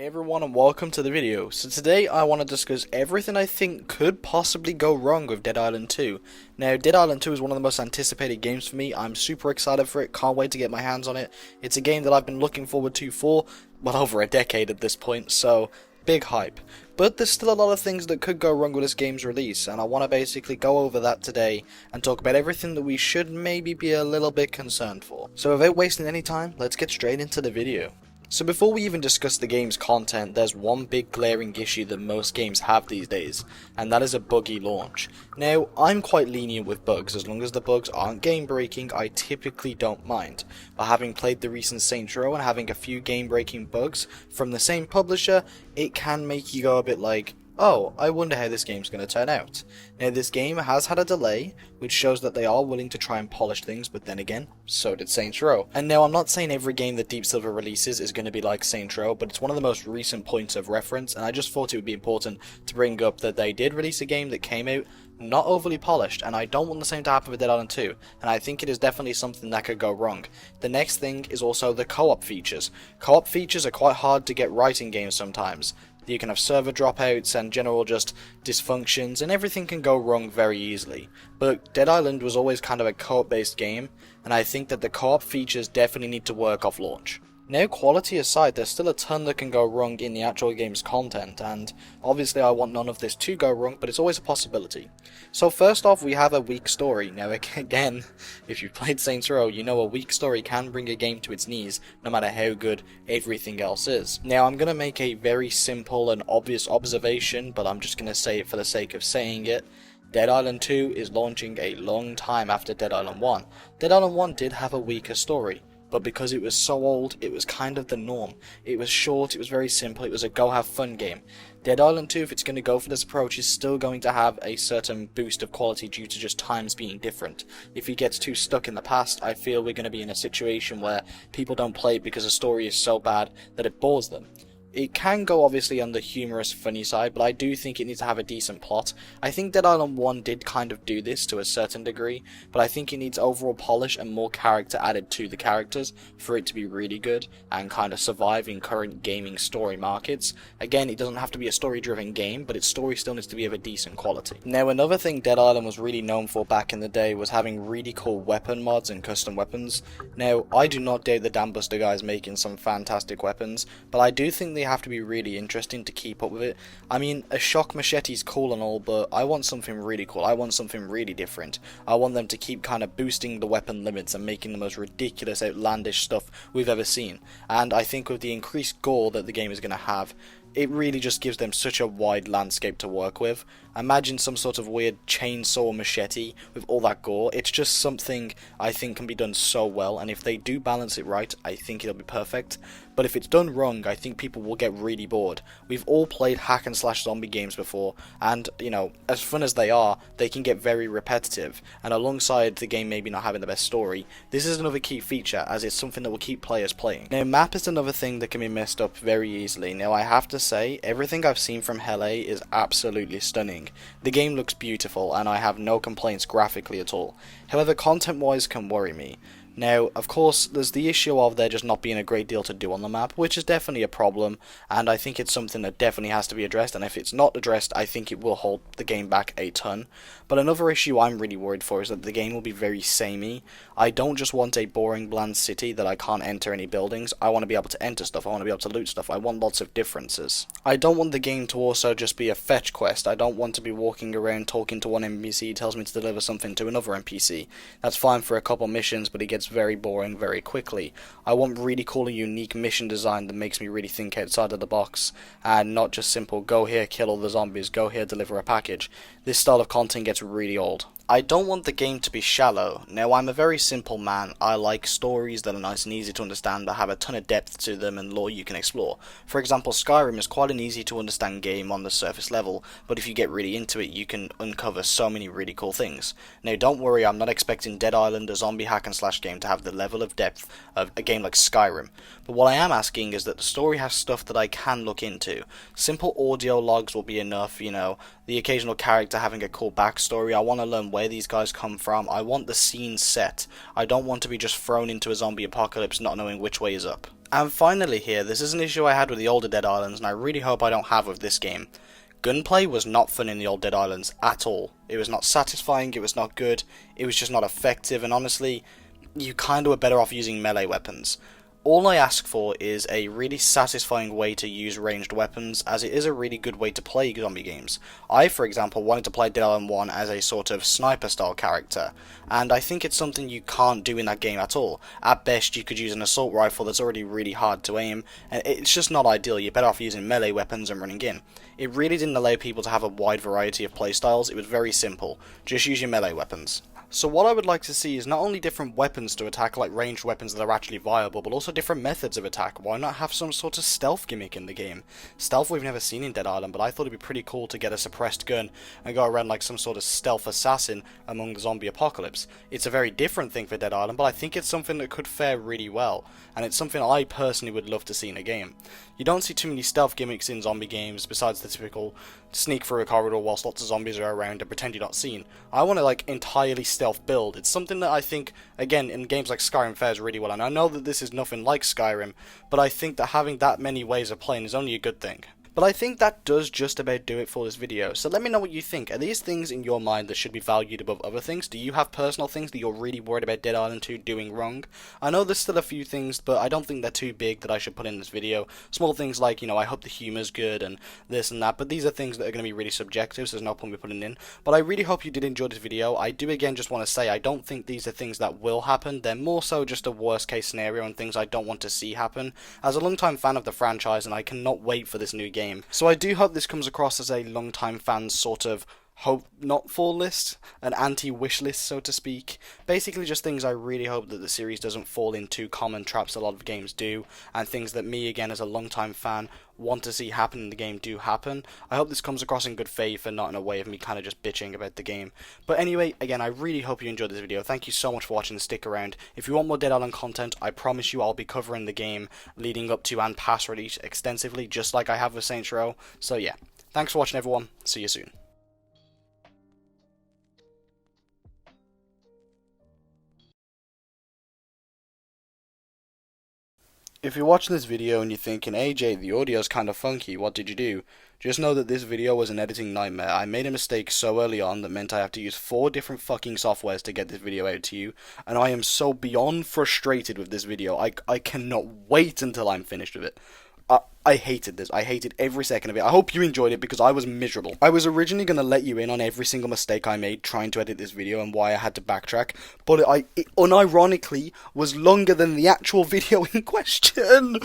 Hey everyone and welcome to the video. So today I want to discuss everything I think could possibly go wrong with Dead Island 2. Now Dead Island 2 is one of the most anticipated games for me. I'm super excited for it, can't wait to get my hands on it. It's a game that I've been looking forward to for, well, over a decade at this point, so big hype. But there's still a lot of things that could go wrong with this game's release, and I want to basically go over that today and talk about everything that we should maybe be a little bit concerned for. So without wasting any time, let's get straight into the video. So before we even discuss the game's content, there's one big glaring issue that most games have these days, and that is a buggy launch. Now, I'm quite lenient with bugs. As long as the bugs aren't game breaking, I typically don't mind. But having played the recent Saints Row and having a few game breaking bugs from the same publisher, it can make you go a bit like, oh, I wonder how this game's going to turn out. Now this game has had a delay, which shows that they are willing to try and polish things, but then again, so did Saints Row. And now I'm not saying every game that Deep Silver releases is going to be like Saints Row, but it's one of the most recent points of reference, and I just thought it would be important to bring up that they did release a game that came out not overly polished, and I don't want the same to happen with Dead Island 2, and I think it is definitely something that could go wrong. The next thing is also the co-op features. Co-op features are quite hard to get right in games sometimes. You can have server dropouts and general just dysfunctions, and everything can go wrong very easily. But Dead Island was always kind of a co-op based game, and I think that the co-op features definitely need to work off launch. Now, quality aside, there's still a ton that can go wrong in the actual game's content, and obviously I want none of this to go wrong, but it's always a possibility. So first off, we have a weak story. Now again, if you've played Saints Row, you know a weak story can bring a game to its knees, no matter how good everything else is. Now I'm going to make a very simple and obvious observation, but I'm just going to say it for the sake of saying it. Dead Island 2 is launching a long time after Dead Island 1. Dead Island 1 did have a weaker story, but because it was so old, it was kind of the norm. It was short, it was very simple, it was a go have fun game. Dead Island 2, if it's going to go for this approach, is still going to have a certain boost of quality due to just times being different. If it gets too stuck in the past, I feel we're going to be in a situation where people don't play it because the story is so bad that it bores them. It can go obviously on the humorous, funny side, but I do think it needs to have a decent plot. I think Dead Island 1 did kind of do this to a certain degree, but I think it needs overall polish and more character added to the characters for it to be really good and kind of survive in current gaming story markets. Again, it doesn't have to be a story-driven game, but its story still needs to be of a decent quality. Now, another thing Dead Island was really known for back in the day was having really cool weapon mods and custom weapons. Now, I do not doubt the Dambuster guys making some fantastic weapons, but I do think they have to be really interesting to keep up with it. I mean, a shock machete's cool and all, but I want something really cool. I want something really different. I want them to keep kind of boosting the weapon limits and making the most ridiculous, outlandish stuff we've ever seen. And I think with the increased gore that the game is going to have, it really just gives them such a wide landscape to work with. Imagine some sort of weird chainsaw machete with all that gore. It's just something I think can be done so well, and if they do balance it right, I think it'll be perfect. But if it's done wrong, I think people will get really bored. We've all played hack and slash zombie games before, and, you know, as fun as they are, they can get very repetitive, and alongside the game maybe not having the best story, this is another key feature, as it's something that will keep players playing. Now, map is another thing that can be messed up very easily. Now, I have to say, everything I've seen from Helle is absolutely stunning. The game looks beautiful, and I have no complaints graphically at all. However, content-wise can worry me. Now, of course, there's the issue of there just not being a great deal to do on the map, which is definitely a problem, and I think it's something that definitely has to be addressed, and if it's not addressed, I think it will hold the game back a ton. But another issue I'm really worried for is that the game will be very samey. I don't just want a boring, bland city that I can't enter any buildings. I want to be able to enter stuff, I want to be able to loot stuff, I want lots of differences. I don't want the game to also just be a fetch quest. I don't want to be walking around talking to one NPC who tells me to deliver something to another NPC. That's fine for a couple missions, but it gets very boring very quickly. I want really cool and unique mission design that makes me really think outside of the box, and not just simple go here, kill all the zombies, go here, deliver a package. This style of content gets really old. I don't want the game to be shallow. Now, I'm a very simple man. I like stories that are nice and easy to understand but have a ton of depth to them and lore you can explore. For example, Skyrim is quite an easy to understand game on the surface level, but if you get really into it, you can uncover so many really cool things. Now, don't worry, I'm not expecting Dead Island, a zombie hack and slash game, to have the level of depth of a game like Skyrim. But what I am asking is that the story has stuff that I can look into. Simple audio logs will be enough, you know, the occasional character having a cool backstory. I want to learn where these guys come from. I want the scene set. I don't want to be just thrown into a zombie apocalypse not knowing which way is up. And finally here, this is an issue I had with the older Dead Islands, and I really hope I don't have with this game. Gunplay was not fun in the old Dead Islands at all. It was not satisfying, it was not good, it was just not effective, and honestly, you kinda were better off using melee weapons. All I ask for is a really satisfying way to use ranged weapons, as it is a really good way to play zombie games. I, for example, wanted to play Dead Island 1 as a sort of sniper-style character, and I think it's something you can't do in that game at all. At best, you could use an assault rifle that's already really hard to aim, and it's just not ideal. You're better off using melee weapons and running in. It really didn't allow people to have a wide variety of playstyles. It was very simple. Just use your melee weapons. So what I would like to see is not only different weapons to attack, like ranged weapons that are actually viable, but also different methods of attack. Why not have some sort of stealth gimmick in the game? Stealth we've never seen in Dead Island, but I thought it'd be pretty cool to get a suppressed gun and go around like some sort of stealth assassin among the zombie apocalypse. It's a very different thing for Dead Island, but I think it's something that could fare really well, and it's something I personally would love to see in a game. You don't see too many stealth gimmicks in zombie games besides the typical sneak through a corridor whilst lots of zombies are around and pretend you're not seen. I want to like entirely stealth build. It's something that I think, again, in games like Skyrim fares really well, and I know that this is nothing like Skyrim, but I think that having that many ways of playing is only a good thing. But I think that does just about do it for this video, so let me know what you think. Are these things in your mind that should be valued above other things? Do you have personal things that you're really worried about Dead Island 2 doing wrong? I know there's still a few things, but I don't think they're too big that I should put in this video. Small things like, you know, I hope the humor's good and this and that, but these are things that are going to be really subjective, so there's no point me putting in. But I really hope you did enjoy this video. I do again just want to say I don't think these are things that will happen. They're more so just a worst case scenario and things I don't want to see happen. As a long-time fan of the franchise, and I cannot wait for this new game. So I do hope this comes across as a long-time fan's sort of hope not for list, an anti-wish list, so to speak. Basically just things I really hope that the series doesn't fall into common traps a lot of games do, and things that me, again, as a long-time fan, want to see happen in the game do happen. I hope this comes across in good faith and not in a way of me kind of just bitching about the game. But anyway, again, I really hope you enjoyed this video. Thank you so much for watching and stick around. If you want more Dead Island content, I promise you I'll be covering the game leading up to and past release extensively, just like I have with Saints Row. So yeah, thanks for watching everyone, see you soon. If you're watching this video and you're thinking, AJ, the audio's kind of funky, what did you do? Just know that this video was an editing nightmare. I made a mistake so early on that meant I have to use 4 different fucking softwares to get this video out to you, and I am so beyond frustrated with this video. I cannot wait until I'm finished with it. I hated this. I hated every second of it. I hope you enjoyed it because I was miserable. I was originally going to let you in on every single mistake I made trying to edit this video and why I had to backtrack, but it unironically was longer than the actual video in question.